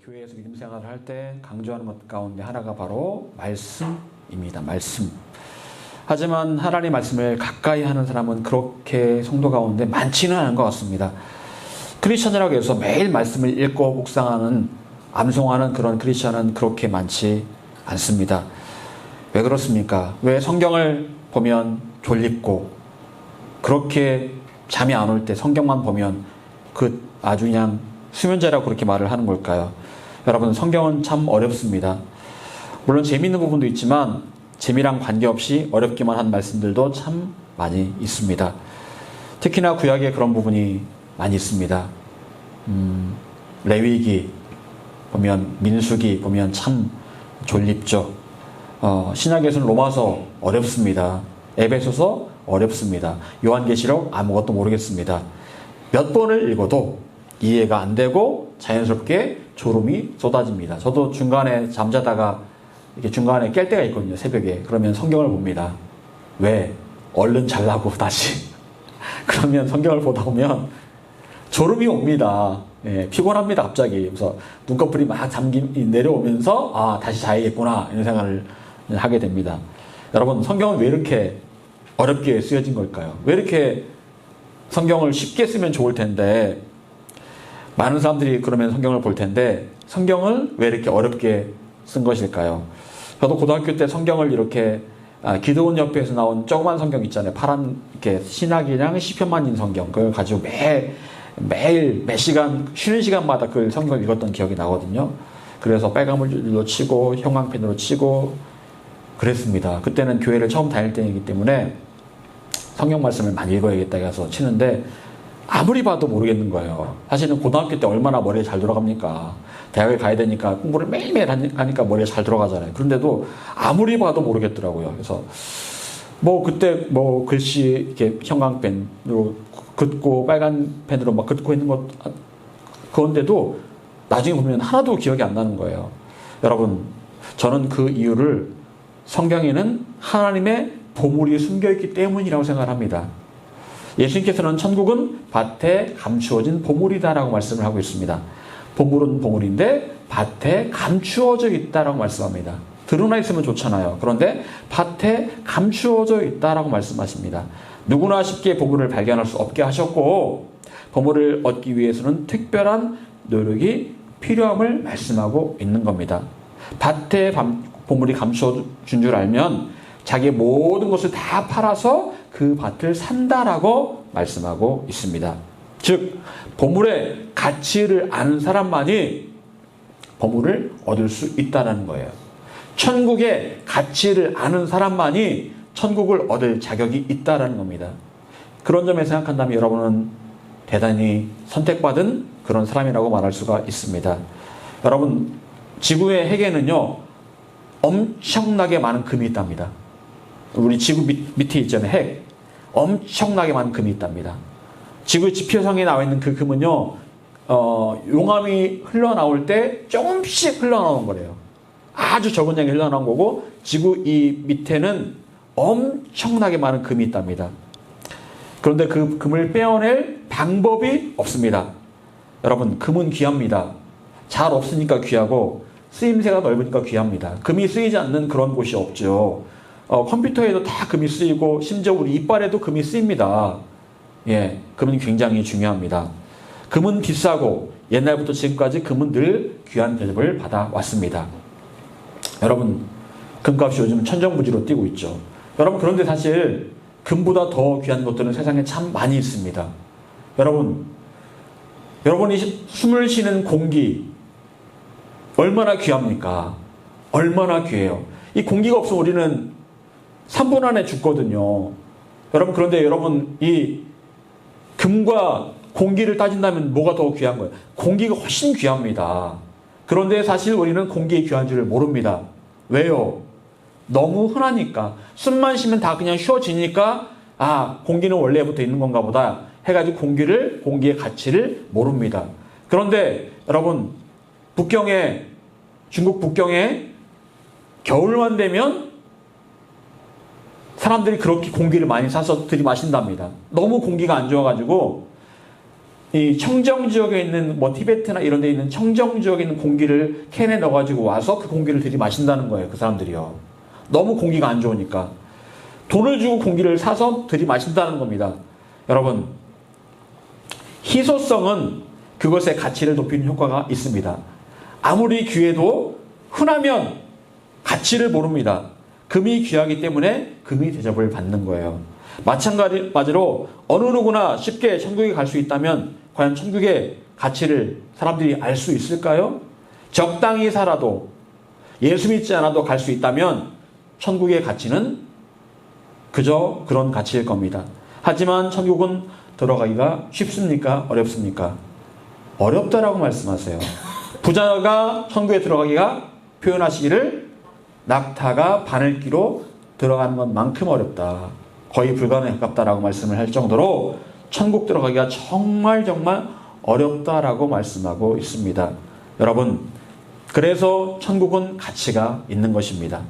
교회에서 믿음 생활을 할 때 강조하는 것 가운데 하나가 바로 말씀입니다. 말씀. 하지만 하나님의 말씀을 가까이 하는 사람은 그렇게 성도 가운데 많지는 않은 것 같습니다. 크리스천이라고 해서 매일 말씀을 읽고 묵상하는, 암송하는 그런 크리스천은 그렇게 많지 않습니다. 왜 그렇습니까? 왜 성경을 보면 졸립고 그렇게 잠이 안 올 때 성경만 보면 아주 그냥 수면제라고 그렇게 말을 하는 걸까요? 여러분, 성경은 참 어렵습니다. 물론 재미있는 부분도 있지만 재미랑 관계없이 어렵기만 한 말씀들도 참 많이 있습니다. 특히나 구약에 그런 부분이 많이 있습니다. 레위기 보면, 민수기 보면 참 졸립죠. 신약에서는 로마서 어렵습니다. 에베소서 어렵습니다. 요한계시록 아무것도 모르겠습니다. 몇 번을 읽어도 이해가 안 되고 자연스럽게 졸음이 쏟아집니다. 저도 중간에 잠자다가 이렇게 중간에 깰 때가 있거든요. 새벽에. 그러면 성경을 봅니다. 왜? 얼른 자려고 다시. 그러면 성경을 보다 보면 졸음이 옵니다. 예, 피곤합니다. 갑자기. 그래서 눈꺼풀이 막 내려오면서 다시 자야겠구나 이런 생각을 하게 됩니다. 여러분, 성경은 왜 이렇게 어렵게 쓰여진 걸까요? 왜 이렇게 성경을 쉽게 쓰면 좋을 텐데 많은 사람들이 그러면 성경을 볼 텐데 성경을 왜 이렇게 어렵게 쓴 것일까요? 저도 고등학교 때 성경을 이렇게 기도원 옆에서 나온 조그만 성경 있잖아요. 파란 이렇게 신학이랑 시편만 있는 성경, 그걸 가지고 매일 몇 시간 쉬는 시간마다 그 성경을 읽었던 기억이 나거든요. 그래서 빨간물로 치고 형광펜으로 치고 그랬습니다. 그때는 교회를 처음 다닐 때이기 때문에 성경 말씀을 많이 읽어야겠다 해서 치는데 아무리 봐도 모르겠는 거예요. 사실은 고등학교 때 얼마나 머리에 잘 돌아갑니까? 대학에 가야 되니까 공부를 매일매일 하니까 머리에 잘 들어가잖아요. 그런데도 아무리 봐도 모르겠더라고요. 그래서 그때 글씨 이렇게 형광펜으로 긋고 빨간 펜으로 막 긋고 있는 것, 그런데도 나중에 보면 하나도 기억이 안 나는 거예요. 여러분, 저는 그 이유를 성경에는 하나님의 보물이 숨겨있기 때문이라고 생각을 합니다. 예수님께서는 천국은 밭에 감추어진 보물이다라고 말씀을 하고 있습니다. 보물은 보물인데 밭에 감추어져 있다라고 말씀합니다. 드러나 있으면 좋잖아요. 그런데 밭에 감추어져 있다라고 말씀하십니다. 누구나 쉽게 보물을 발견할 수 없게 하셨고 보물을 얻기 위해서는 특별한 노력이 필요함을 말씀하고 있는 겁니다. 밭에 보물이 감추어진 줄 알면 자기의 모든 것을 다 팔아서 그 밭을 산다라고 말씀하고 있습니다. 즉, 보물의 가치를 아는 사람만이 보물을 얻을 수 있다는 거예요. 천국의 가치를 아는 사람만이 천국을 얻을 자격이 있다는 겁니다. 그런 점에 생각한다면 여러분은 대단히 선택받은 그런 사람이라고 말할 수가 있습니다. 여러분, 지구의 핵에는요 엄청나게 많은 금이 있답니다. 우리 지구 밑에 있잖아요. 핵. 엄청나게 많은 금이 있답니다. 지구 지표상에 나와 있는 그 금은요, 용암이 흘러나올 때 조금씩 흘러나오는 거래요. 아주 적은 양이 흘러나온 거고, 지구 이 밑에는 엄청나게 많은 금이 있답니다. 그런데 그 금을 빼어낼 방법이 없습니다. 여러분, 금은 귀합니다. 잘 없으니까 귀하고, 쓰임새가 넓으니까 귀합니다. 금이 쓰이지 않는 그런 곳이 없죠. 컴퓨터에도 다 금이 쓰이고 심지어 우리 이빨에도 금이 쓰입니다. 예, 금은 굉장히 중요합니다. 금은 비싸고 옛날부터 지금까지 금은 늘 귀한 대접을 받아왔습니다. 여러분, 금값이 요즘 천정부지로 뛰고 있죠. 여러분, 그런데 사실 금보다 더 귀한 것들은 세상에 참 많이 있습니다. 여러분이 숨을 쉬는 공기 얼마나 귀합니까? 얼마나 귀해요. 이 공기가 없으면 우리는 3분 안에 죽거든요. 여러분, 그런데 여러분, 이 금과 공기를 따진다면 뭐가 더 귀한 거예요? 공기가 훨씬 귀합니다. 그런데 사실 우리는 공기의 귀한 줄을 모릅니다. 왜요? 너무 흔하니까. 숨만 쉬면 다 그냥 쉬워지니까 공기는 원래부터 있는 건가 보다 해가지고 공기의 가치를 모릅니다. 그런데 여러분, 중국 북경에 겨울만 되면 사람들이 그렇게 공기를 많이 사서 들이마신답니다. 너무 공기가 안 좋아가지고 이 청정 지역에 있는 뭐 티베트나 이런 데 있는 청정 지역에 있는 공기를 캔에 넣어가지고 와서 그 공기를 들이마신다는 거예요. 그 사람들이요. 너무 공기가 안 좋으니까. 돈을 주고 공기를 사서 들이마신다는 겁니다. 여러분, 희소성은 그것의 가치를 높이는 효과가 있습니다. 아무리 귀해도 흔하면 가치를 모릅니다. 금이 귀하기 때문에 금이 대접을 받는 거예요. 마찬가지로 어느 누구나 쉽게 천국에 갈 수 있다면 과연 천국의 가치를 사람들이 알 수 있을까요? 적당히 살아도 예수 믿지 않아도 갈 수 있다면 천국의 가치는 그저 그런 가치일 겁니다. 하지만 천국은 들어가기가 쉽습니까? 어렵습니까? 어렵다라고 말씀하세요. 부자가 천국에 들어가기가 표현하시기를 낙타가 바늘기로 들어가는 것만큼 어렵다. 거의 불가능에 가깝다라고 말씀을 할 정도로 천국 들어가기가 정말 어렵다라고 말씀하고 있습니다. 여러분, 그래서 천국은 가치가 있는 것입니다.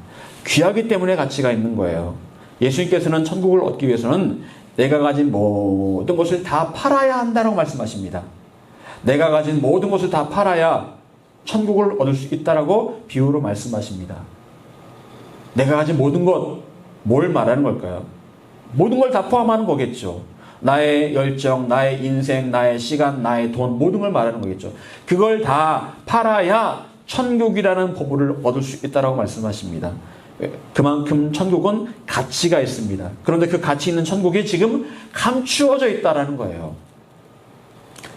귀하기 때문에 가치가 있는 거예요. 예수님께서는 천국을 얻기 위해서는 내가 가진 모든 것을 다 팔아야 한다고 말씀하십니다. 내가 가진 모든 것을 다 팔아야 천국을 얻을 수 있다라고 비유로 말씀하십니다. 내가 가진 모든 것, 뭘 말하는 걸까요? 모든 걸 다 포함하는 거겠죠. 나의 열정, 나의 인생, 나의 시간, 나의 돈, 모든 걸 말하는 거겠죠. 그걸 다 팔아야 천국이라는 보물을 얻을 수 있다라고 말씀하십니다. 그만큼 천국은 가치가 있습니다. 그런데 그 가치 있는 천국이 지금 감추어져 있다라는 거예요.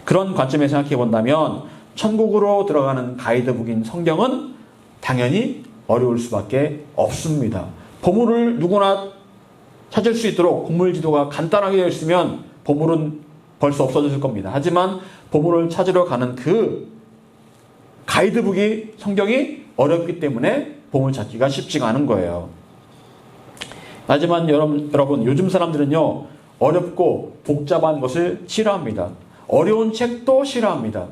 그런 관점에 생각해 본다면 천국으로 들어가는 가이드북인 성경은 당연히 어려울 수밖에 없습니다. 보물을 누구나 찾을 수 있도록 보물지도가 간단하게 되어 있으면 보물은 벌써 없어졌을 겁니다. 하지만 보물을 찾으러 가는 그 가이드북이 성경이 어렵기 때문에 보물 찾기가 쉽지가 않은 거예요. 하지만 여러분 요즘 사람들은요, 어렵고 복잡한 것을 싫어합니다. 어려운 책도 싫어합니다.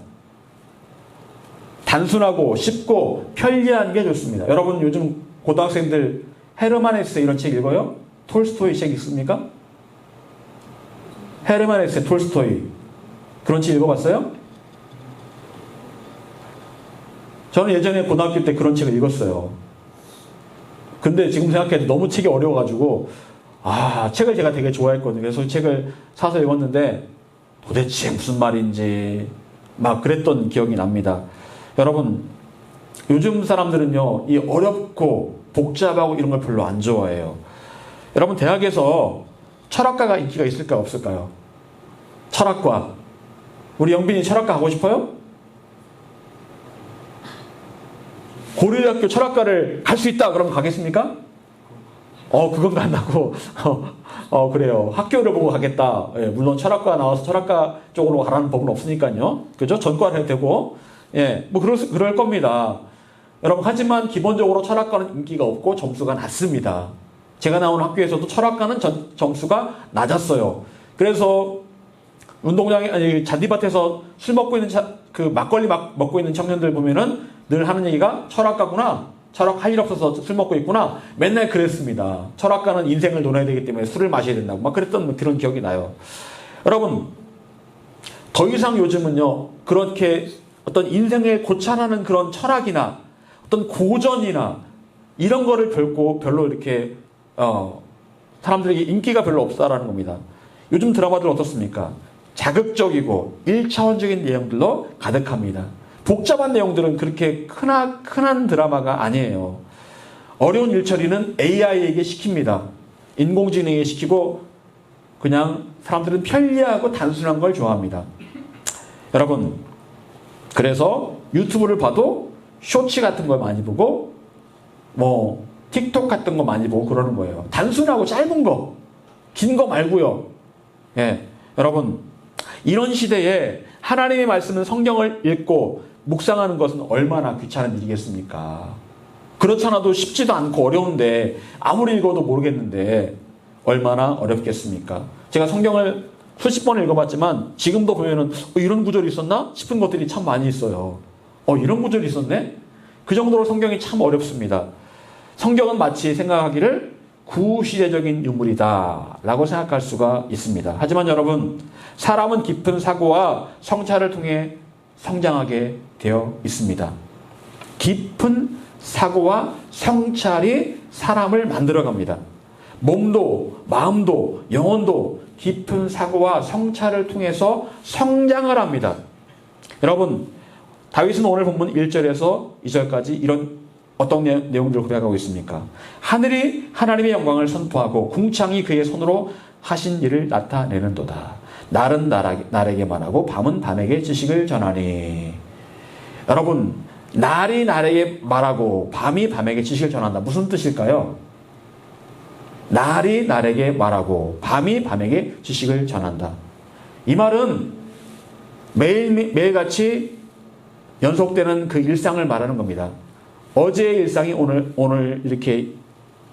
단순하고 쉽고 편리한 게 좋습니다. 여러분 요즘 고등학생들 헤르만 헤세 이런 책 읽어요? 톨스토이 책 읽습니까? 헤르만 헤세, 톨스토이 그런 책 읽어봤어요? 저는 예전에 고등학교 때 그런 책을 읽었어요. 근데 지금 생각해도 너무 책이 어려워가지고 책을 제가 되게 좋아했거든요. 그래서 책을 사서 읽었는데 도대체 무슨 말인지 막 그랬던 기억이 납니다. 여러분, 요즘 사람들은요, 이 어렵고 복잡하고 이런 걸 별로 안 좋아해요. 여러분, 대학에서 철학과가 인기가 있을까요? 없을까요? 철학과. 우리 영빈이 철학과 가고 싶어요? 고려대학교 철학과를 갈 수 있다 그러면 가겠습니까? 그건 간다고. 그래요. 학교를 보고 가겠다. 예, 물론 철학과 나와서 철학과 쪽으로 가라는 법은 없으니까요. 그죠? 전과를 해도 되고. 예, 뭐 그럴 겁니다. 여러분, 하지만 기본적으로 철학과는 인기가 없고 점수가 낮습니다. 제가 나온 학교에서도 철학과는 점수가 낮았어요. 그래서 운동장에, 잔디밭에서 술 먹고 있는 막걸리 먹고 있는 청년들 보면은 늘 하는 얘기가 철학과구나. 철학할 일 없어서 술 먹고 있구나. 맨날 그랬습니다. 철학과는 인생을 논해야 되기 때문에 술을 마셔야 된다고 막 그랬던 그런 기억이 나요. 여러분, 더 이상 요즘은요, 그렇게 어떤 인생을 고찰하는 그런 철학이나 어떤 고전이나 이런 거를 별로 이렇게 사람들에게 인기가 별로 없다라는 겁니다. 요즘 드라마들 어떻습니까? 자극적이고 1차원적인 내용들로 가득합니다. 복잡한 내용들은 그렇게 흔한 드라마가 아니에요. 어려운 일처리는 AI에게 시킵니다. 인공지능에게 시키고 그냥 사람들은 편리하고 단순한 걸 좋아합니다. 여러분, 그래서 유튜브를 봐도 쇼츠 같은 걸 많이 보고 뭐 틱톡 같은 거 많이 보고 그러는 거예요. 단순하고 짧은 거, 긴 거 말고요. 예, 여러분, 이런 시대에 하나님의 말씀은 성경을 읽고 묵상하는 것은 얼마나 귀찮은 일이겠습니까? 그렇잖아도 쉽지도 않고 어려운데 아무리 읽어도 모르겠는데 얼마나 어렵겠습니까? 제가 성경을 수십 번을 읽어봤지만 지금도 보면은 이런 구절이 있었나 싶은 것들이 참 많이 있어요. 이런 구절이 있었네? 그 정도로 성경이 참 어렵습니다. 성경은 마치 생각하기를 구시대적인 유물이다 라고 생각할 수가 있습니다. 하지만 여러분, 사람은 깊은 사고와 성찰을 통해 성장하게 되어 있습니다. 깊은 사고와 성찰이 사람을 만들어갑니다. 몸도 마음도 영혼도 깊은 사고와 성찰을 통해서 성장을 합니다. 여러분, 다윗은 오늘 본문 1절에서 2절까지 이런 어떤 내용들을 고백하고 있습니까? 하늘이 하나님의 영광을 선포하고 궁창이 그의 손으로 하신 일을 나타내는도다. 날은 날에게 말하고 밤은 밤에게 지식을 전하니. 여러분, 날이 날에게 말하고 밤이 밤에게 지식을 전한다. 무슨 뜻일까요? 날이 날에게 말하고 밤이 밤에게 지식을 전한다. 이 말은 매일같이 연속되는 그 일상을 말하는 겁니다. 어제의 일상이 오늘 이렇게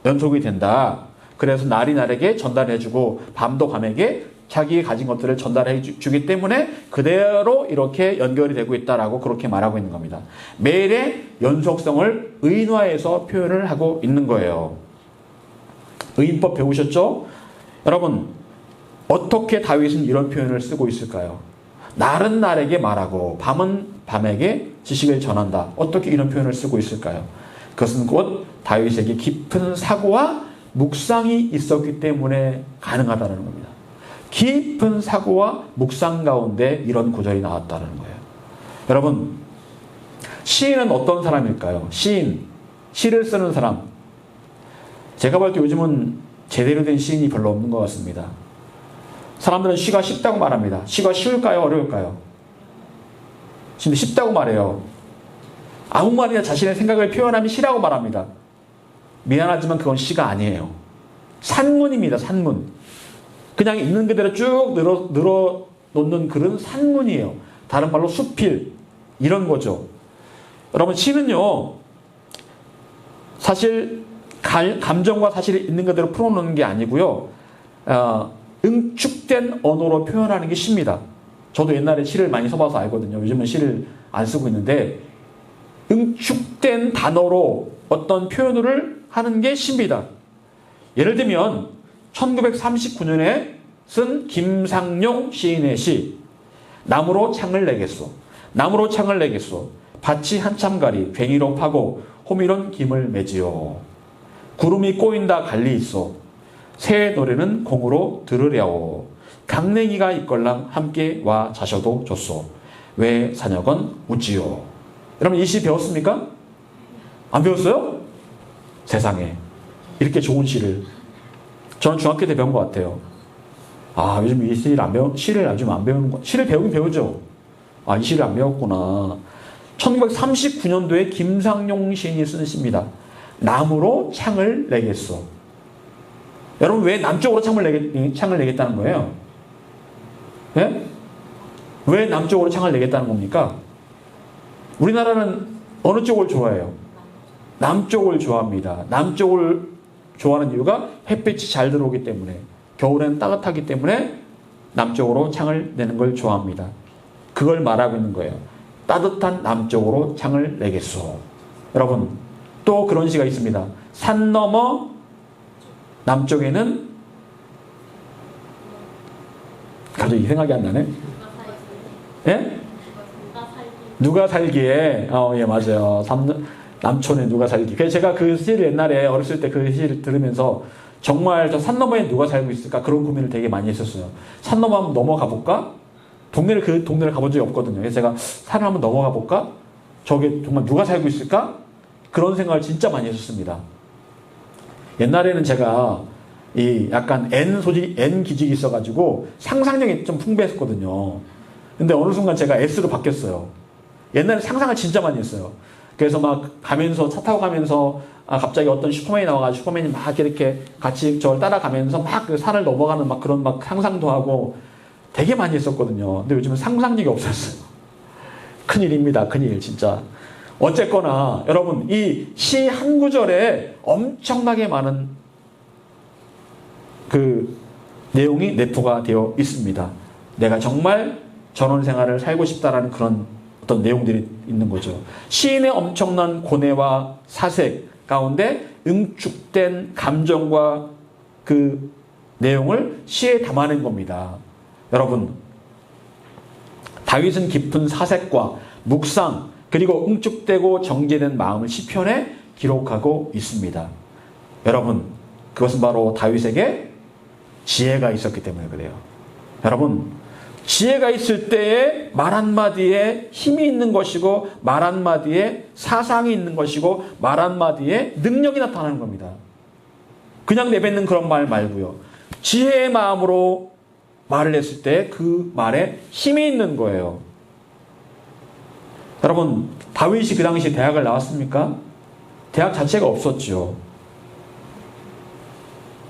연속이 된다. 그래서 날이 날에게 전달해주고 밤도 밤에게 자기 가진 것들을 전달해 주기 때문에 그대로 이렇게 연결이 되고 있다라고 그렇게 말하고 있는 겁니다. 매일의 연속성을 의인화해서 표현을 하고 있는 거예요. 의인법 배우셨죠? 여러분, 어떻게 다윗은 이런 표현을 쓰고 있을까요? 날은 날에게 말하고 밤은 밤에게 지식을 전한다. 어떻게 이런 표현을 쓰고 있을까요? 그것은 곧 다윗에게 깊은 사고와 묵상이 있었기 때문에 가능하다는 겁니다. 깊은 사고와 묵상 가운데 이런 구절이 나왔다는 거예요. 여러분, 시인은 어떤 사람일까요? 시를 쓰는 사람. 제가 볼 때 요즘은 제대로 된 시인이 별로 없는 것 같습니다. 사람들은 시가 쉽다고 말합니다. 시가 쉬울까요? 어려울까요? 근데 쉽다고 말해요. 아무 말이나 자신의 생각을 표현하면 시라고 말합니다. 미안하지만 그건 시가 아니에요. 산문입니다. 산문. 그냥 있는 그대로 쭉 늘어 놓는 글은 산문이에요. 다른 말로 수필 이런 거죠. 여러분, 시는요 사실 감정과 사실이 있는 그대로 풀어놓는 게 아니고요, 응축된 언어로 표현하는 게 시입니다. 저도 옛날에 시를 많이 써봐서 알거든요. 요즘은 시를 안 쓰고 있는데 응축된 단어로 어떤 표현을 하는 게 시입니다. 예를 들면 1939년에 쓴 김상용 시인의 시, 나무로 창을 내겠소. 나무로 창을 내겠소. 밭이 한참 가리 괭이로 파고 호미론 김을 매지요. 구름이 꼬인다 갈리 있어. 새 노래는 공으로 들으랴오. 강냉이가 있걸랑 함께 와 자셔도 좋소. 왜 사녀건 웃지요. 여러분, 이 시 배웠습니까? 안 배웠어요? 세상에 이렇게 좋은 시를 저는 중학교 때 배운 것 같아요. 아, 요즘 이 시를 요즘 안 배우는 거. 시를 배우긴 배우죠. 아, 이 시를 안 배웠구나. 1939년도에 김상용 시인이 쓴 시입니다. 남으로 창을 내겠소. 여러분, 왜 남쪽으로 창을 내겠다는 거예요? 네? 왜 남쪽으로 창을 내겠다는 겁니까? 우리나라는 어느 쪽을 좋아해요? 남쪽을 좋아합니다. 남쪽을 좋아하는 이유가 햇빛이 잘 들어오기 때문에, 겨울에는 따뜻하기 때문에 남쪽으로 창을 내는 걸 좋아합니다. 그걸 말하고 있는 거예요. 따뜻한 남쪽으로 창을 내겠소. 여러분, 또 그런 시가 있습니다. 산 너머 남쪽에는, 갑자기 생각이 안 나네. 예? 누가 살기에, 예, 맞아요. 남촌에 누가 살기. 그래서 제가 그 시를 옛날에 어렸을 때 그 시를 들으면서 정말 저 산 너머에 누가 살고 있을까? 그런 고민을 되게 많이 했었어요. 산 너머 한번 넘어가 볼까? 그 동네를 가본 적이 없거든요. 그래서 제가 산을 한번 넘어가 볼까? 저게 정말 누가 살고 있을까? 그런 생각을 진짜 많이 했었습니다. 옛날에는 제가 이 약간 N 기질이 있어가지고 상상력이 좀 풍부했었거든요. 근데 어느 순간 제가 S로 바뀌었어요. 옛날에 상상을 진짜 많이 했어요. 그래서 막 가면서, 차 타고 가면서, 갑자기 어떤 슈퍼맨이 나와가지고 슈퍼맨이 막 이렇게 같이 저를 따라가면서 막 그 산을 넘어가는 막 그런 막 상상도 하고 되게 많이 했었거든요. 근데 요즘은 상상력이 없었어요. 큰일입니다. 큰일, 진짜. 어쨌거나, 여러분, 이 시 한 구절에 엄청나게 많은 그 내용이 내포가 되어 있습니다. 내가 정말 전원 생활을 살고 싶다라는 그런 어떤 내용들이 있는 거죠. 시인의 엄청난 고뇌와 사색 가운데 응축된 감정과 그 내용을 시에 담아낸 겁니다. 여러분, 다윗은 깊은 사색과 묵상 그리고 응축되고 정제된 마음을 시편에 기록하고 있습니다. 여러분, 그것은 바로 다윗에게 지혜가 있었기 때문에 그래요. 여러분, 지혜가 있을 때에 말 한마디에 힘이 있는 것이고 말 한마디에 사상이 있는 것이고 말 한마디에 능력이 나타나는 겁니다. 그냥 내뱉는 그런 말 말고요. 지혜의 마음으로 말을 했을 때 그 말에 힘이 있는 거예요. 여러분, 다윗이 그 당시 대학을 나왔습니까? 대학 자체가 없었죠.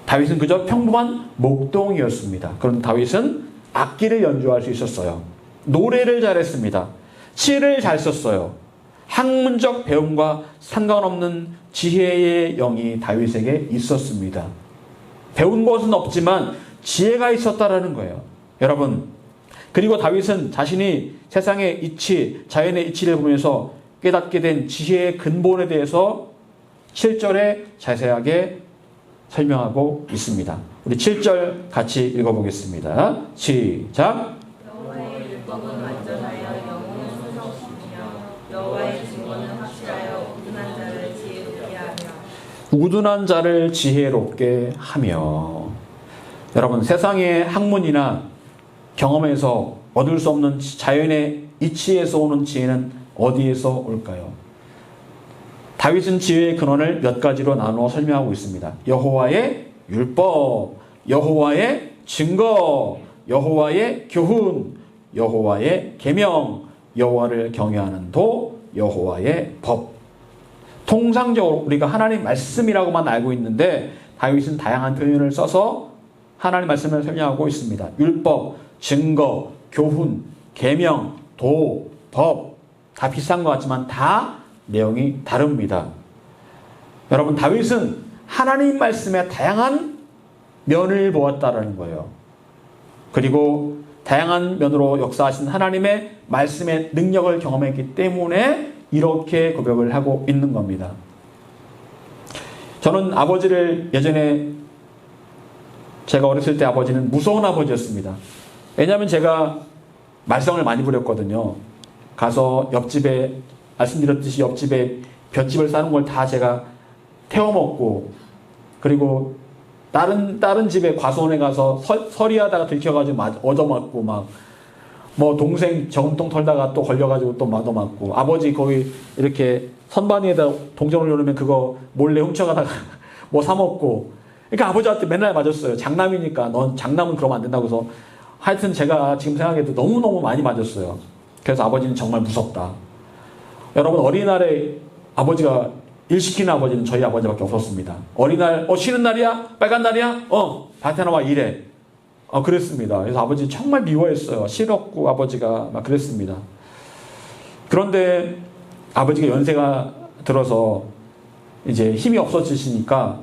다윗은 그저 평범한 목동이었습니다. 그런데 다윗은 악기를 연주할 수 있었어요. 노래를 잘했습니다. 시를 잘 썼어요. 학문적 배움과 상관없는 지혜의 영이 다윗에게 있었습니다. 배운 것은 없지만 지혜가 있었다라는 거예요. 여러분, 그리고 다윗은 자신이 세상의 이치, 자연의 이치를 보면서 깨닫게 된 지혜의 근본에 대해서 7절에 자세하게 설명하고 있습니다. 우리 7절 같이 읽어보겠습니다. 시작. 여호와의 율법은 완전하여 영혼을 소성시키며 여호와의 증거는 확실하여 우둔한 자를 지혜롭게 하며 우둔한 자를 지혜롭게 하며. 여러분, 세상의 학문이나 경험에서 얻을 수 없는 자연의 이치에서 오는 지혜는 어디에서 올까요? 다윗은 지혜의 근원을 몇 가지로 나누어 설명하고 있습니다. 여호와의 율법, 여호와의 증거, 여호와의 교훈, 여호와의 계명, 여호와를 경외하는 도, 여호와의 법. 통상적으로 우리가 하나님 말씀이라고만 알고 있는데 다윗은 다양한 표현을 써서 하나님 말씀을 설명하고 있습니다. 율법, 증거, 교훈, 계명, 도, 법. 다 비슷한 것 같지만 다 내용이 다릅니다. 여러분, 다윗은 하나님 말씀의 다양한 면을 보았다라는 거예요. 그리고 다양한 면으로 역사하신 하나님의 말씀의 능력을 경험했기 때문에 이렇게 고백을 하고 있는 겁니다. 저는 아버지를 예전에 제가 어렸을 때 아버지는 무서운 아버지였습니다. 왜냐하면 제가 말썽을 많이 부렸거든요. 가서 옆집에 말씀드렸듯이 옆집에 볏집을 싸는 걸 다 제가 태워먹고, 그리고 다른 집에 과수원에 가서 서리하다가 들켜가지고 얻어맞고, 막 뭐 동생 저금통 털다가 또 걸려가지고 또 얻어맞고, 아버지 거기 이렇게 선반위에다 동전 올려놓으면 그거 몰래 훔쳐가다가 뭐 사먹고. 그러니까 아버지한테 맨날 맞았어요. 장남이니까 넌 장남은 그러면 안 된다고 해서. 하여튼 제가 지금 생각해도 너무너무 많이 맞았어요. 그래서 아버지는 정말 무섭다. 여러분, 어린이날에 아버지가 일 시키는 아버지는 저희 아버지밖에 없었습니다. 어린이날, 쉬는 날이야? 빨간 날이야? 밭에 나와 일해. 그랬습니다. 그래서 아버지 정말 미워했어요. 싫었고 아버지가 막 그랬습니다. 그런데 아버지가 연세가 들어서 이제 힘이 없어지시니까,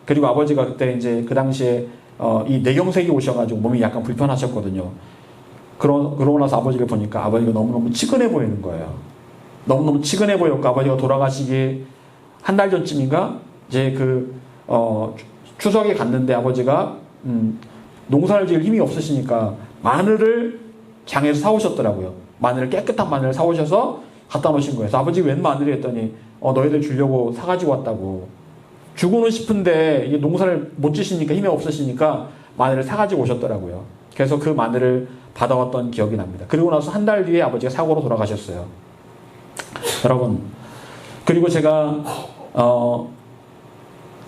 그리고 아버지가 그때 이제 그 당시에 이 뇌경색이 오셔가지고 몸이 약간 불편하셨거든요. 그러고 나서 아버지를 보니까 아버지가 너무너무 치근해 보이는 거예요. 너무너무 치근해 보였고, 아버지가 돌아가시기 한 달 전쯤인가 이제 추석에 갔는데 아버지가 농사를 지을 힘이 없으시니까 마늘을 장에서 사오셨더라고요. 깨끗한 마늘을 사오셔서 갖다 놓으신 거예요. 그래서 아버지 웬 마늘이 했더니 너희들 주려고 사가지고 왔다고. 주고는 싶은데 이게 농사를 못 지시니까 힘이 없으시니까 마늘을 사가지고 오셨더라고요. 그래서 그 마늘을 받아왔던 기억이 납니다. 그리고 나서 한 달 뒤에 아버지가 사고로 돌아가셨어요. 여러분, 그리고 제가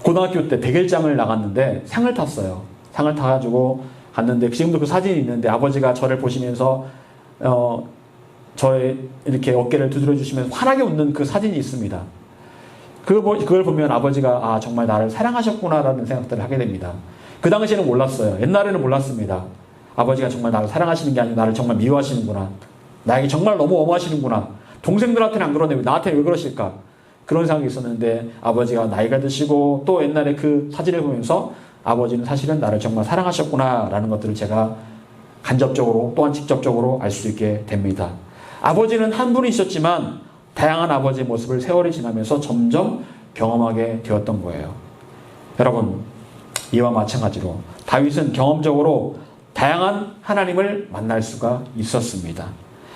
고등학교 때 백일장을 나갔는데 상을 탔어요. 상을 타가지고 갔는데 지금도 그 사진이 있는데 아버지가 저를 보시면서 저의 이렇게 어깨를 두드려 주시면서 환하게 웃는 그 사진이 있습니다. 그걸 보면 아버지가 정말 나를 사랑하셨구나라는 생각들을 하게 됩니다. 그 당시에는 몰랐어요. 옛날에는 몰랐습니다. 아버지가 정말 나를 사랑하시는 게 아니고 나를 정말 미워하시는구나. 나에게 정말 너무 엄하시는구나. 동생들한테는 안 그러는데 나한테 왜 그러실까? 그런 생각이 있었는데 아버지가 나이가 드시고 또 옛날에 그 사진을 보면서 아버지는 사실은 나를 정말 사랑하셨구나라는 것들을 제가 간접적으로 또한 직접적으로 알 수 있게 됩니다. 아버지는 한 분이셨지만 다양한 아버지의 모습을 세월이 지나면서 점점 경험하게 되었던 거예요. 여러분, 이와 마찬가지로 다윗은 경험적으로 다양한 하나님을 만날 수가 있었습니다.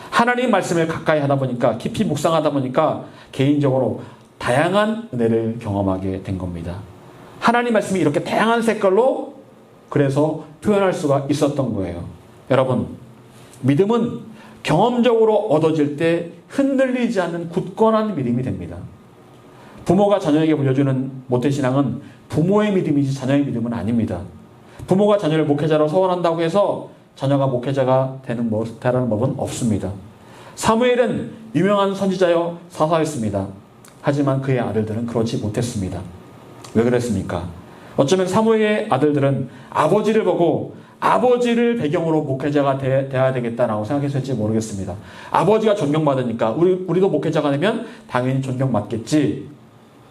하나님 말씀을 가까이 하다 보니까, 깊이 묵상하다 보니까 개인적으로 다양한 은혜를 경험하게 된 겁니다. 하나님 말씀이 이렇게 다양한 색깔로 그래서 표현할 수가 있었던 거예요. 여러분, 믿음은 경험적으로 얻어질 때 흔들리지 않는 굳건한 믿음이 됩니다. 부모가 자녀에게 물려주는 모태신앙은 부모의 믿음이지 자녀의 믿음은 아닙니다. 부모가 자녀를 목회자로 소원한다고 해서 자녀가 목회자가 되는 법은 없습니다. 사무엘은 유명한 선지자여 사사였습니다. 하지만 그의 아들들은 그렇지 못했습니다. 왜 그랬습니까? 어쩌면 사무엘의 아들들은 아버지를 보고 아버지를 배경으로 목회자가 돼야 되겠다라고 생각했을지 모르겠습니다. 아버지가 존경받으니까 우리도 목회자가 되면 당연히 존경받겠지.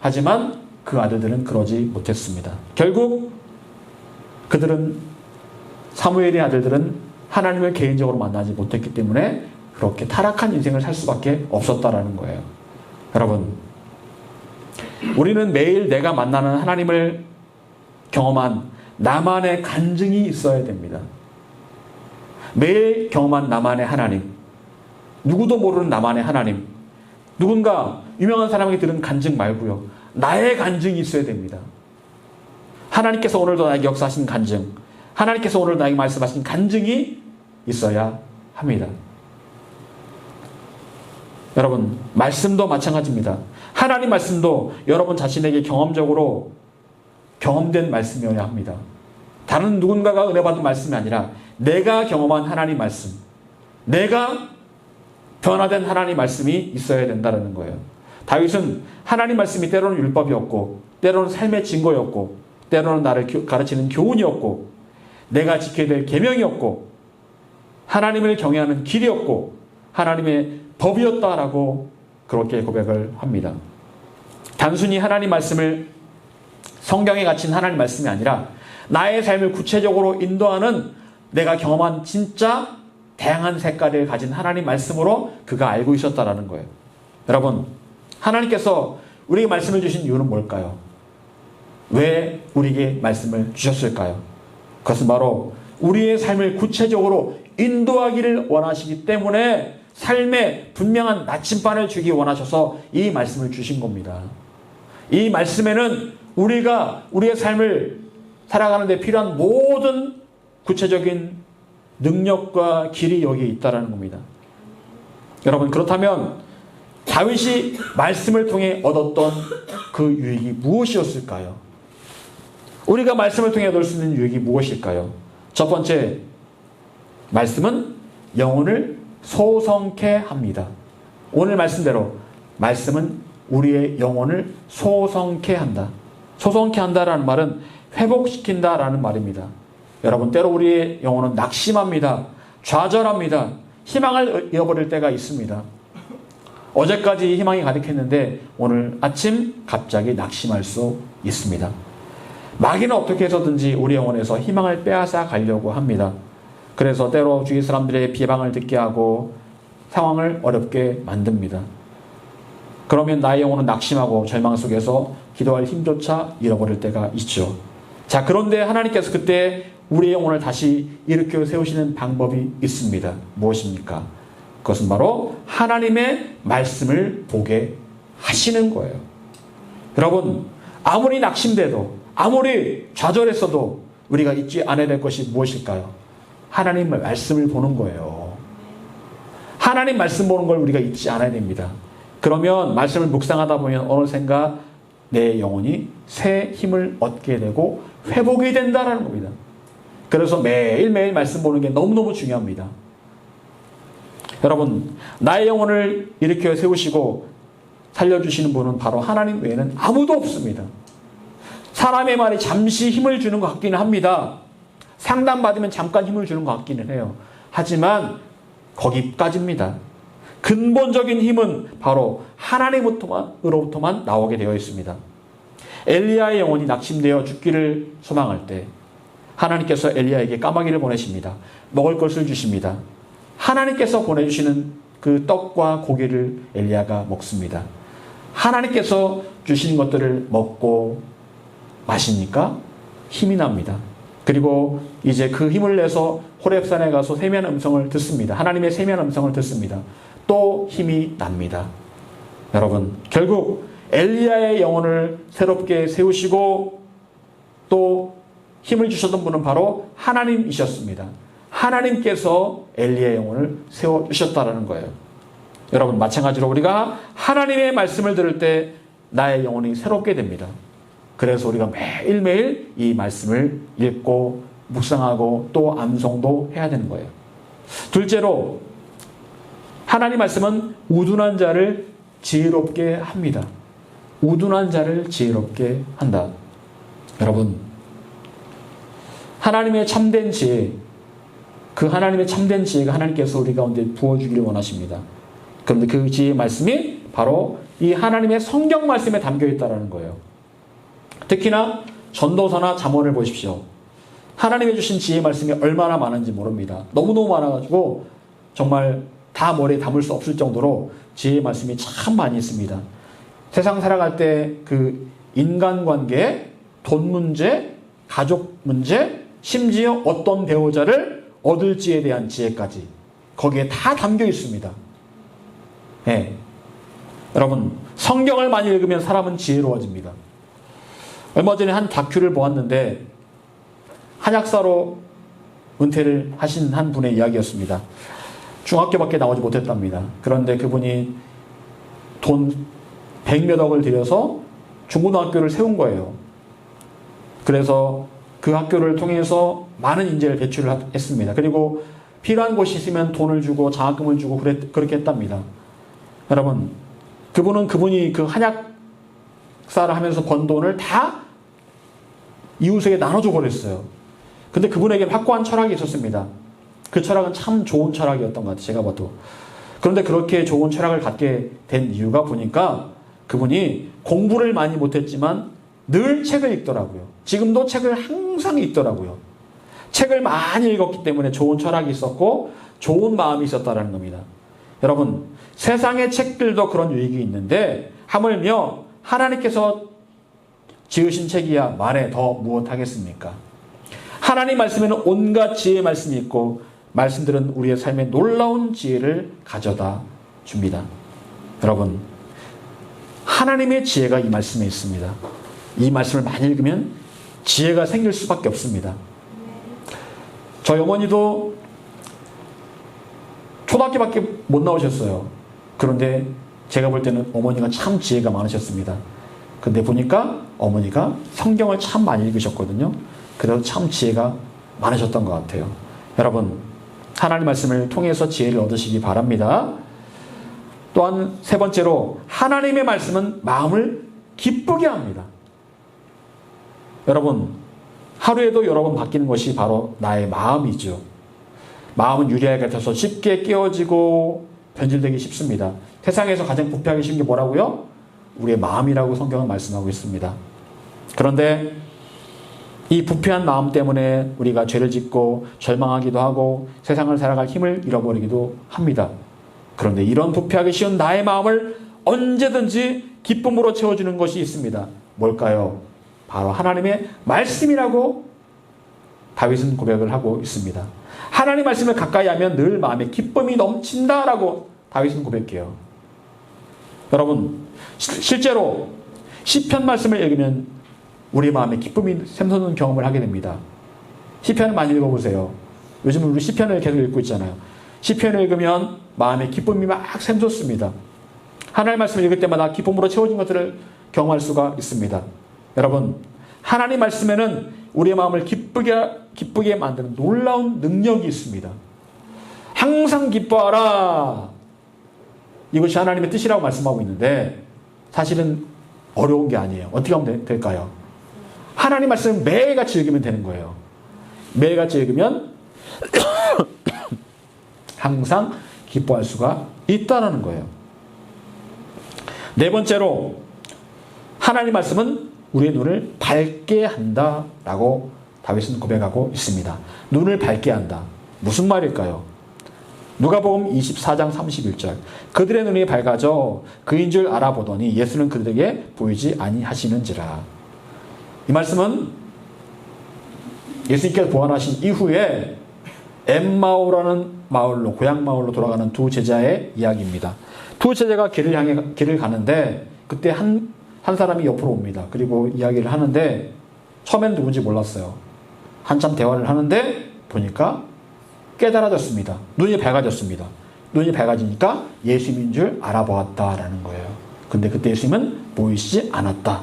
하지만 그 아들들은 그러지 못했습니다. 결국 사무엘의 아들들은 하나님을 개인적으로 만나지 못했기 때문에 그렇게 타락한 인생을 살 수밖에 없었다라는 거예요. 여러분, 우리는 매일 내가 만나는 하나님을 경험한 나만의 간증이 있어야 됩니다. 매일 경험한 나만의 하나님, 누구도 모르는 나만의 하나님, 누군가 유명한 사람에게 들은 간증 말고요, 나의 간증이 있어야 됩니다. 하나님께서 오늘도 나에게 역사하신 간증, 하나님께서 오늘 나에게 말씀하신 간증이 있어야 합니다. 여러분, 말씀도 마찬가지입니다. 하나님 말씀도 여러분 자신에게 경험적으로 경험된 말씀이어야 합니다. 다른 누군가가 은혜 받은 말씀이 아니라 내가 경험한 하나님 말씀, 내가 변화된 하나님 말씀이 있어야 된다는 거예요. 다윗은 하나님 말씀이 때로는 율법이었고, 때로는 삶의 증거였고, 때로는 나를 가르치는 교훈이었고, 내가 지켜야 될 계명이었고, 하나님을 경외하는 길이었고, 하나님의 법이었다라고 그렇게 고백을 합니다. 단순히 하나님 말씀을, 성경에 갇힌 하나님 말씀이 아니라 나의 삶을 구체적으로 인도하는 내가 경험한 진짜 다양한 색깔을 가진 하나님 말씀으로 그가 알고 있었다라는 거예요. 여러분, 하나님께서 우리에게 말씀을 주신 이유는 뭘까요? 왜 우리에게 말씀을 주셨을까요? 그것은 바로 우리의 삶을 구체적으로 인도하기를 원하시기 때문에 삶에 분명한 나침반을 주기 원하셔서 이 말씀을 주신 겁니다. 이 말씀에는 우리가 우리의 삶을 살아가는 데 필요한 모든 구체적인 능력과 길이 여기에 있다는 겁니다. 여러분, 그렇다면 다윗이 말씀을 통해 얻었던 그 유익이 무엇이었을까요? 우리가 말씀을 통해 얻을 수 있는 유익이 무엇일까요? 첫 번째, 말씀은 영혼을 소성케 합니다. 오늘 말씀대로 말씀은 우리의 영혼을 소성케 한다. 소성케 한다라는 말은 회복시킨다라는 말입니다. 여러분, 때로 우리의 영혼은 낙심합니다. 좌절합니다. 희망을 잃어버릴 때가 있습니다. 어제까지 희망이 가득했는데 오늘 아침 갑자기 낙심할 수 있습니다. 마귀는 어떻게 해서든지 우리 영혼에서 희망을 빼앗아 가려고 합니다. 그래서 때로 주위 사람들의 비방을 듣게 하고 상황을 어렵게 만듭니다. 그러면 나의 영혼은 낙심하고 절망 속에서 기도할 힘조차 잃어버릴 때가 있죠. 자, 그런데 하나님께서 그때 우리의 영혼을 다시 일으켜 세우시는 방법이 있습니다. 무엇입니까? 그것은 바로 하나님의 말씀을 보게 하시는 거예요. 여러분, 아무리 낙심돼도, 아무리 좌절했어도 우리가 잊지 않아야 될 것이 무엇일까요? 하나님의 말씀을 보는 거예요. 하나님 말씀 보는 걸 우리가 잊지 않아야 됩니다. 그러면 말씀을 묵상하다 보면 어느샌가 내 영혼이 새 힘을 얻게 되고 회복이 된다는 겁니다. 그래서 매일매일 말씀 보는 게 너무너무 중요합니다. 여러분, 나의 영혼을 일으켜 세우시고 살려주시는 분은 바로 하나님 외에는 아무도 없습니다. 사람의 말이 잠시 힘을 주는 것 같기는 합니다. 상담받으면 잠깐 힘을 주는 것 같기는 해요. 하지만 거기까지입니다. 근본적인 힘은 바로 하나님으로부터만 나오게 되어 있습니다. 엘리야의 영혼이 낙심되어 죽기를 소망할 때 하나님께서 엘리야에게 까마귀를 보내십니다. 먹을 것을 주십니다. 하나님께서 보내주시는 그 떡과 고기를 엘리야가 먹습니다. 하나님께서 주신 것들을 먹고 마시니까 힘이 납니다. 그리고 이제 그 힘을 내서 호렙산에 가서 세미한 음성을 듣습니다. 하나님의 세미한 음성을 듣습니다. 또 힘이 납니다. 여러분, 결국 엘리야의 영혼을 새롭게 세우시고 또 힘을 주셨던 분은 바로 하나님이셨습니다. 하나님께서 엘리야의 영혼을 세워주셨다는 거예요. 여러분, 마찬가지로 우리가 하나님의 말씀을 들을 때 나의 영혼이 새롭게 됩니다. 그래서 우리가 매일매일 이 말씀을 읽고 묵상하고 또 암송도 해야 되는 거예요. 둘째로, 하나님 말씀은 우둔한 자를 지혜롭게 합니다. 우둔한 자를 지혜롭게 한다. 여러분, 하나님의 참된 지혜, 그 하나님의 참된 지혜가 하나님께서 우리 가운데 부어주기를 원하십니다. 그런데 그 지혜의 말씀이 바로 이 하나님의 성경 말씀에 담겨 있다는 거예요. 특히나 전도서나 잠언을 보십시오. 하나님이 주신 지혜의 말씀이 얼마나 많은지 모릅니다. 너무너무 많아가지고 정말 다 머리에 담을 수 없을 정도로 지혜의 말씀이 참 많이 있습니다. 세상 살아갈 때 그 인간관계, 돈 문제, 가족 문제, 심지어 어떤 배우자를 얻을지에 대한 지혜까지 거기에 다 담겨 있습니다. 네. 여러분, 성경을 많이 읽으면 사람은 지혜로워집니다. 얼마 전에 한 다큐를 보았는데 한약사로 은퇴를 하신 한 분의 이야기였습니다. 중학교밖에 나오지 못했답니다. 그런데 그분이 돈 100몇 억을 들여서 중고등학교를 세운 거예요. 그래서 그 학교를 통해서 많은 인재를 배출을 했습니다. 그리고 필요한 곳이 있으면 돈을 주고 장학금을 주고 그렇게 했답니다. 여러분, 그분이 그 한약사를 하면서 번 돈을 다 이웃에게 나눠줘 버렸어요. 근데 그분에게는 확고한 철학이 있었습니다. 그 철학은 참 좋은 철학이었던 것 같아요. 제가 봐도. 그런데 그렇게 좋은 철학을 갖게 된 이유가 보니까 그분이 공부를 많이 못했지만 늘 책을 읽더라고요. 지금도 책을 항상 읽더라고요. 책을 많이 읽었기 때문에 좋은 철학이 있었고 좋은 마음이 있었다는 겁니다. 여러분, 세상의 책들도 그런 유익이 있는데 하물며 하나님께서 지으신 책이야 말해 더 무엇하겠습니까? 하나님 말씀에는 온갖 지혜의 말씀이 있고 말씀들은 우리의 삶에 놀라운 지혜를 가져다 줍니다. 여러분, 하나님의 지혜가 이 말씀에 있습니다. 이 말씀을 많이 읽으면 지혜가 생길 수밖에 없습니다. 저희 어머니도 초등학교밖에 못 나오셨어요. 그런데 제가 볼 때는 어머니가 참 지혜가 많으셨습니다. 근데 보니까 어머니가 성경을 참 많이 읽으셨거든요. 그래서 참 지혜가 많으셨던 것 같아요. 여러분, 하나님 말씀을 통해서 지혜를 얻으시기 바랍니다. 또한 세 번째로, 하나님의 말씀은 마음을 기쁘게 합니다. 여러분, 하루에도 여러 번 바뀌는 것이 바로 나의 마음이죠. 마음은 유리알 같아서 쉽게 깨어지고 변질되기 쉽습니다. 세상에서 가장 부패하기 쉬운 게 뭐라고요? 우리의 마음이라고 성경은 말씀하고 있습니다. 그런데 이 부패한 마음 때문에 우리가 죄를 짓고 절망하기도 하고 세상을 살아갈 힘을 잃어버리기도 합니다. 그런데 이런 부패하기 쉬운 나의 마음을 언제든지 기쁨으로 채워주는 것이 있습니다. 뭘까요? 바로 하나님의 말씀이라고 다윗은 고백을 하고 있습니다. 하나님 말씀을 가까이 하면 늘 마음에 기쁨이 넘친다라고 다윗은 고백해요. 여러분, 실제로 시편 말씀을 읽으면 우리 마음에 기쁨이 샘솟는 경험을 하게 됩니다. 시편을 많이 읽어보세요. 요즘은 우리 시편을 계속 읽고 있잖아요. 시편을 읽으면 마음에 기쁨이 막 샘솟습니다. 하나님 말씀을 읽을 때마다 기쁨으로 채워진 것들을 경험할 수가 있습니다. 여러분, 하나님 말씀에는 우리의 마음을 기쁘게 만드는 놀라운 능력이 있습니다. 항상 기뻐하라. 이것이 하나님의 뜻이라고 말씀하고 있는데 사실은 어려운 게 아니에요. 어떻게 하면 될까요? 하나님 말씀을 매일같이 읽으면 되는 거예요. 매일같이 읽으면 항상 기뻐할 수가 있다는 거예요. 네 번째로, 하나님 말씀은 우리의 눈을 밝게 한다라고 다윗은 고백하고 있습니다. 눈을 밝게 한다. 무슨 말일까요? 누가복음 24장 31절. 그들의 눈이 밝아져 그인 줄 알아보더니 예수는 그들에게 보이지 아니하시는지라. 이 말씀은 예수님께서 부활하신 이후에 엠마오라는 마을로, 고향 마을로 돌아가는 두 제자의 이야기입니다. 두 제자가 길을 가는데 그때 한 사람이 옆으로 옵니다. 그리고 이야기를 하는데 처음엔 누군지 몰랐어요. 한참 대화를 하는데 보니까 깨달아졌습니다. 눈이 밝아졌습니다. 눈이 밝아지니까 예수님인 줄 알아보았다라는 거예요. 근데 그때 예수님은 보이시지 않았다.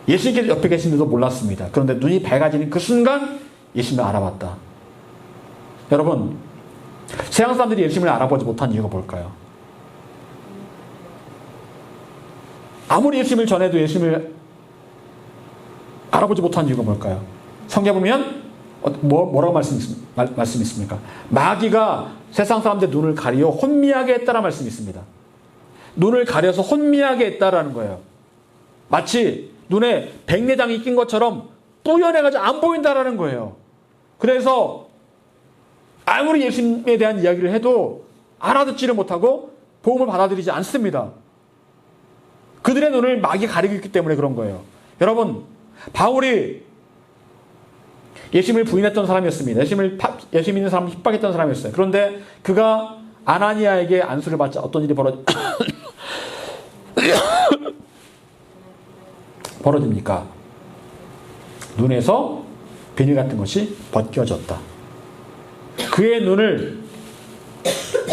예수님께서 옆에 계신지도 몰랐습니다. 그런데 눈이 밝아지는 그 순간 예수님을 알아봤다. 여러분, 세상 사람들이 예수님을 알아보지 못한 이유가 뭘까요? 아무리 예수님을 전해도 예수님을 알아보지 못한 이유가 뭘까요? 성경에 보면 뭐라고 말씀이 있습니까? 마귀가 세상 사람들의 눈을 가리어 혼미하게 했다라는 말씀이 있습니다. 눈을 가려서 혼미하게 했다라는 거예요. 마치 눈에 백내장이 낀 것처럼 뿌연해가지고 안 보인다라는 거예요. 그래서 아무리 예수님에 대한 이야기를 해도 알아듣지를 못하고 복음을 받아들이지 않습니다. 그들의 눈을 마귀가 가리고 있기 때문에 그런 거예요. 여러분, 바울이 예수님을 부인했던 사람이었습니다. 예수님 믿는 사람을 핍박했던 사람이었어요. 그런데 그가 아나니아에게 안수를 받자 어떤 일이 벌어집니까? 눈에서 비늘 같은 것이 벗겨졌다. 그의 눈을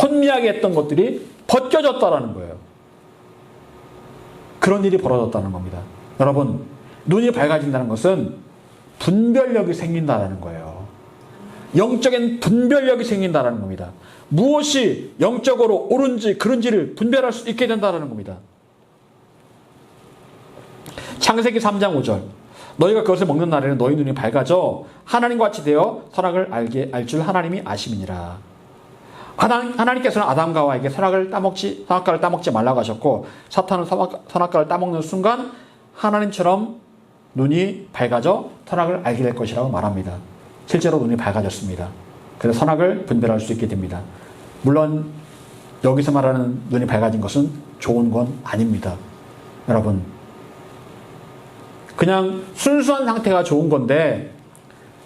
혼미하게 했던 것들이 벗겨졌다라는 거예요. 그런 일이 벌어졌다는 겁니다. 여러분, 눈이 밝아진다는 것은 분별력이 생긴다는 거예요. 영적인 분별력이 생긴다는 겁니다. 무엇이 영적으로 옳은지 그른지를 분별할 수 있게 된다는 겁니다. 창세기 3장 5절. 너희가 그것을 먹는 날에는 너희 눈이 밝아져 하나님과 같이 되어 선악을 알 줄 하나님이 아심이니라. 하나님께서는 아담과 하와에게 선악과를 따먹지 말라고 하셨고 사탄은 선악과를 따먹는 순간 하나님처럼 눈이 밝아져 선악을 알게 될 것이라고 말합니다. 실제로 눈이 밝아졌습니다. 그래서 선악을 분별할 수 있게 됩니다. 물론 여기서 말하는 눈이 밝아진 것은 좋은 건 아닙니다. 여러분, 그냥 순수한 상태가 좋은 건데,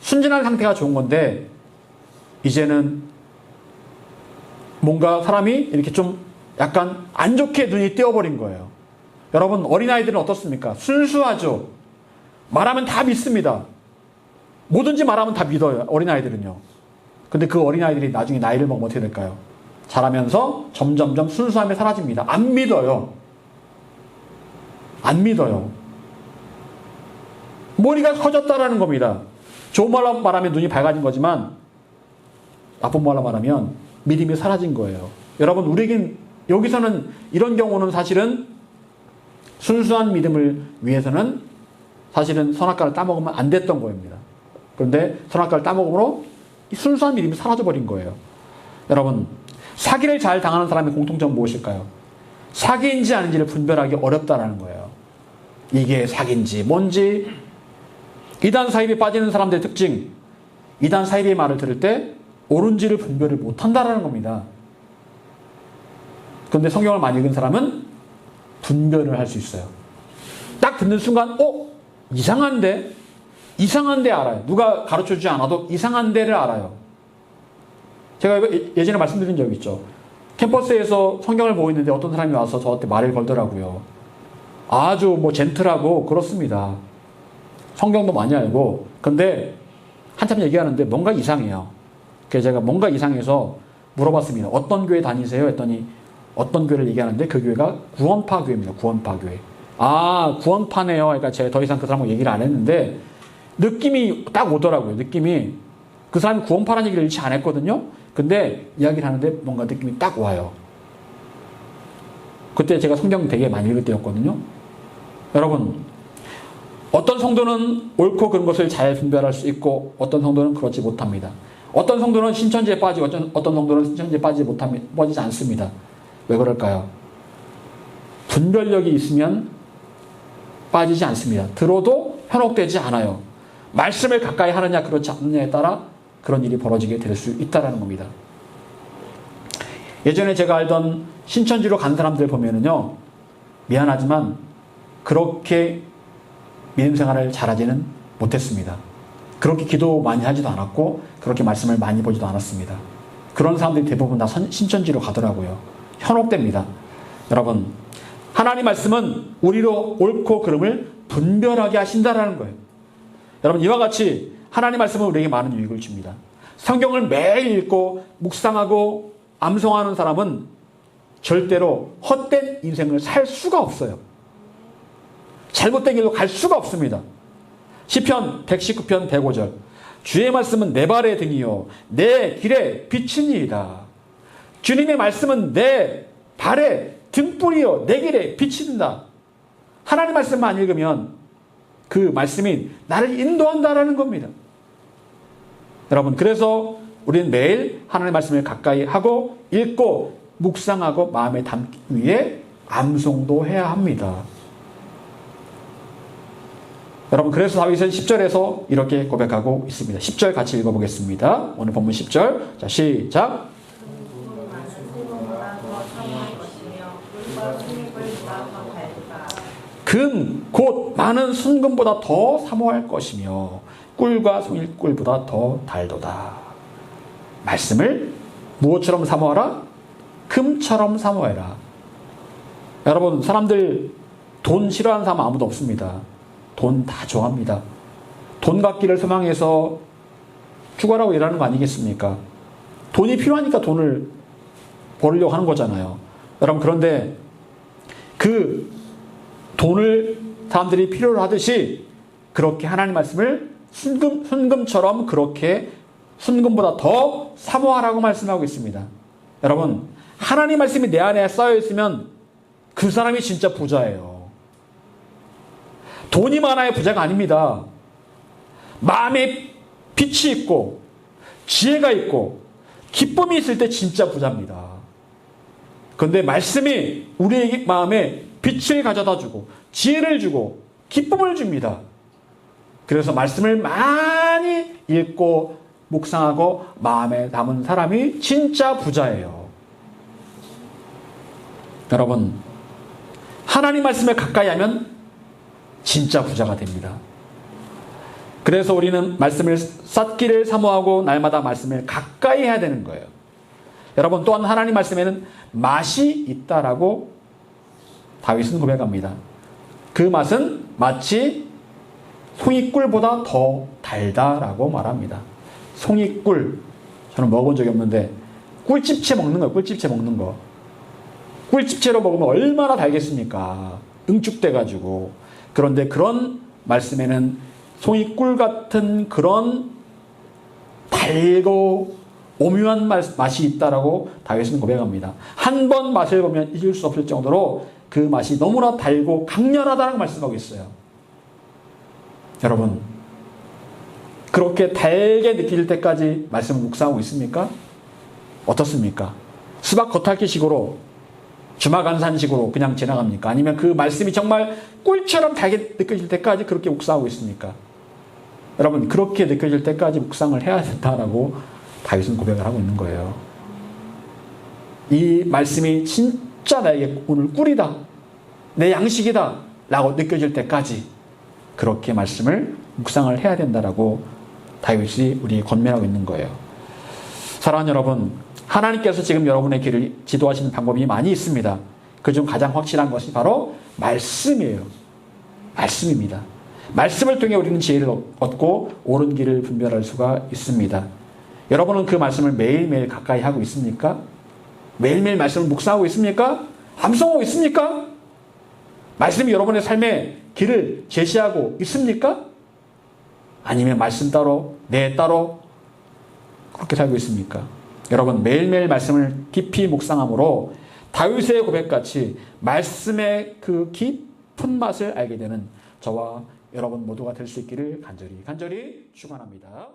순진한 상태가 좋은 건데 이제는 뭔가 사람이 이렇게 좀 약간 안 좋게 눈이 띄어버린 거예요. 여러분, 어린아이들은 어떻습니까? 순수하죠. 말하면 다 믿습니다. 뭐든지 말하면 다 믿어요. 어린아이들은요. 근데 그 어린아이들이 나중에 나이를 먹으면 어떻게 될까요? 자라면서 점점점 순수함이 사라집니다. 안 믿어요. 안 믿어요. 머리가 커졌다라는 겁니다. 좋은 말로 말하면 눈이 밝아진 거지만 나쁜 말로 말하면 믿음이 사라진 거예요. 여러분, 우리에겐 여기서는 이런 경우는 사실은 순수한 믿음을 위해서는 사실은 선악과를 따먹으면 안 됐던 겁니다. 그런데 선악과를 따먹음으로 순수한 믿음이 사라져버린 거예요. 여러분, 사기를 잘 당하는 사람의 공통점은 무엇일까요? 사기인지 아닌지를 분별하기 어렵다는 거예요. 이게 사기인지 뭔지. 이단 사입에 빠지는 사람들의 특징, 이단 사입의 말을 들을 때 옳은지를 분별을 못한다는 겁니다. 그런데 성경을 많이 읽은 사람은 분별을 할 수 있어요. 딱 듣는 순간 이상한데? 이상한데 알아요. 누가 가르쳐주지 않아도 이상한데를 알아요. 제가 예전에 말씀드린 적 있죠. 캠퍼스에서 성경을 보고 있는데 어떤 사람이 와서 저한테 말을 걸더라고요. 아주 젠틀하고 그렇습니다. 성경도 많이 알고. 근데 한참 얘기하는데 뭔가 이상해요. 그래서 제가 뭔가 이상해서 물어봤습니다. 어떤 교회 다니세요? 했더니 어떤 교회를 얘기하는데 그 교회가 구원파 교회입니다. 구원파 교회. 아, 구원파네요. 그러니까 제가 더 이상 그 사람하고 얘기를 안 했는데 느낌이 딱 오더라고요. 느낌이. 그 사람이 구원파라는 얘기를 일치 안 했거든요. 근데 이야기를 하는데 뭔가 느낌이 딱 와요. 그때 제가 성경 되게 많이 읽을 때였거든요. 여러분, 어떤 성도는 옳고 그른 것을 잘 분별할 수 있고 어떤 성도는 그렇지 못합니다. 어떤 성도는 신천지에 빠지고 어떤 성도는 신천지에 빠지지 않습니다. 왜 그럴까요? 분별력이 있으면 빠지지 않습니다. 들어도 현혹되지 않아요. 말씀을 가까이 하느냐 그렇지 않느냐에 따라 그런 일이 벌어지게 될 수 있다는 겁니다. 예전에 제가 알던 신천지로 간 사람들 보면은요, 미안하지만 그렇게 믿음 생활을 잘하지는 못했습니다. 그렇게 기도 많이 하지도 않았고 그렇게 말씀을 많이 보지도 않았습니다. 그런 사람들이 대부분 다 신천지로 가더라고요. 현혹됩니다. 여러분, 하나님 말씀은 우리로 옳고 그름을 분별하게 하신다라는 거예요. 여러분, 이와 같이 하나님 말씀은 우리에게 많은 유익을 줍니다. 성경을 매일 읽고 묵상하고 암송하는 사람은 절대로 헛된 인생을 살 수가 없어요. 잘못된 길로 갈 수가 없습니다. 시편 119편 105절, 주의 말씀은 내 발의 등이요 내 길의 빛이니이다. 주님의 말씀은 내 발의 등불이요 내 길에 비친다. 하나님 말씀만 읽으면 그 말씀이 나를 인도한다라는 겁니다. 여러분, 그래서 우리는 매일 하나님 말씀을 가까이 하고 읽고 묵상하고 마음에 담기 위해 암송도 해야 합니다. 여러분, 그래서 다윗은 10절에서 이렇게 고백하고 있습니다. 10절 같이 읽어보겠습니다. 오늘 본문 10절. 자, 시작. 금, 곧 많은 순금보다 더 사모할 것이며 꿀과 송일꿀보다 더 달도다. 말씀을 무엇처럼 사모하라? 금처럼 사모해라. 여러분, 사람들 돈 싫어하는 사람 아무도 없습니다. 돈 다 좋아합니다. 돈 갖기를 소망해서 죽어라고 일하는 거 아니겠습니까? 돈이 필요하니까 돈을 벌려고 하는 거잖아요. 여러분, 그런데 그 돈을 사람들이 필요로 하듯이 그렇게 하나님 말씀을 순금처럼 그렇게 순금보다 더 사모하라고 말씀하고 있습니다. 여러분, 하나님 말씀이 내 안에 쌓여 있으면 그 사람이 진짜 부자예요. 돈이 많아야 부자가 아닙니다. 마음에 빛이 있고 지혜가 있고 기쁨이 있을 때 진짜 부자입니다. 그런데 말씀이 우리의 마음에 빛을 가져다 주고 지혜를 주고 기쁨을 줍니다. 그래서 말씀을 많이 읽고 묵상하고 마음에 담은 사람이 진짜 부자예요. 여러분, 하나님 말씀을 가까이 하면 진짜 부자가 됩니다. 그래서 우리는 말씀을 쌓기를 사모하고 날마다 말씀을 가까이 해야 되는 거예요. 여러분, 또한 하나님 말씀에는 맛이 있다라고 다윗은 고백합니다. 그 맛은 마치 송이꿀보다 더 달다라고 말합니다. 송이꿀, 저는 먹어본 적이 없는데 꿀집채 먹는 거예요. 꿀집채 먹는 거. 꿀집채로 먹으면 얼마나 달겠습니까? 응축돼가지고. 그런데 그런 말씀에는 송이꿀 같은 그런 달고 오묘한 맛이 있다라고 다윗은 고백합니다. 한 번 맛을 보면 잊을 수 없을 정도로 그 맛이 너무나 달고 강렬하다고 말씀하고 있어요. 여러분, 그렇게 달게 느낄 때까지 말씀을 묵상하고 있습니까? 어떻습니까? 수박 겉핥기식으로 주마간산식으로 그냥 지나갑니까? 아니면 그 말씀이 정말 꿀처럼 달게 느껴질 때까지 그렇게 묵상하고 있습니까? 여러분, 그렇게 느껴질 때까지 묵상을 해야 된다라고 다윗은 고백을 하고 있는 거예요. 이 말씀이 진짜 나에게 오늘 꿀이다, 내 양식이다 라고 느껴질 때까지 그렇게 말씀을 묵상을 해야 된다라고 다윗이 우리에게 권면하고 있는 거예요. 사랑하는 여러분, 하나님께서 지금 여러분의 길을 지도하시는 방법이 많이 있습니다. 그중 가장 확실한 것이 바로 말씀이에요. 말씀입니다. 말씀을 통해 우리는 지혜를 얻고 옳은 길을 분별할 수가 있습니다. 여러분은 그 말씀을 매일매일 가까이 하고 있습니까? 매일매일 말씀을 묵상하고 있습니까? 암송하고 있습니까? 말씀이 여러분의 삶의 길을 제시하고 있습니까? 아니면 말씀 따로, 내 따로 그렇게 살고 있습니까? 여러분, 매일매일 말씀을 깊이 묵상함으로 다윗의 고백같이 말씀의 그 깊은 맛을 알게 되는 저와 여러분 모두가 될 수 있기를 간절히 축원합니다.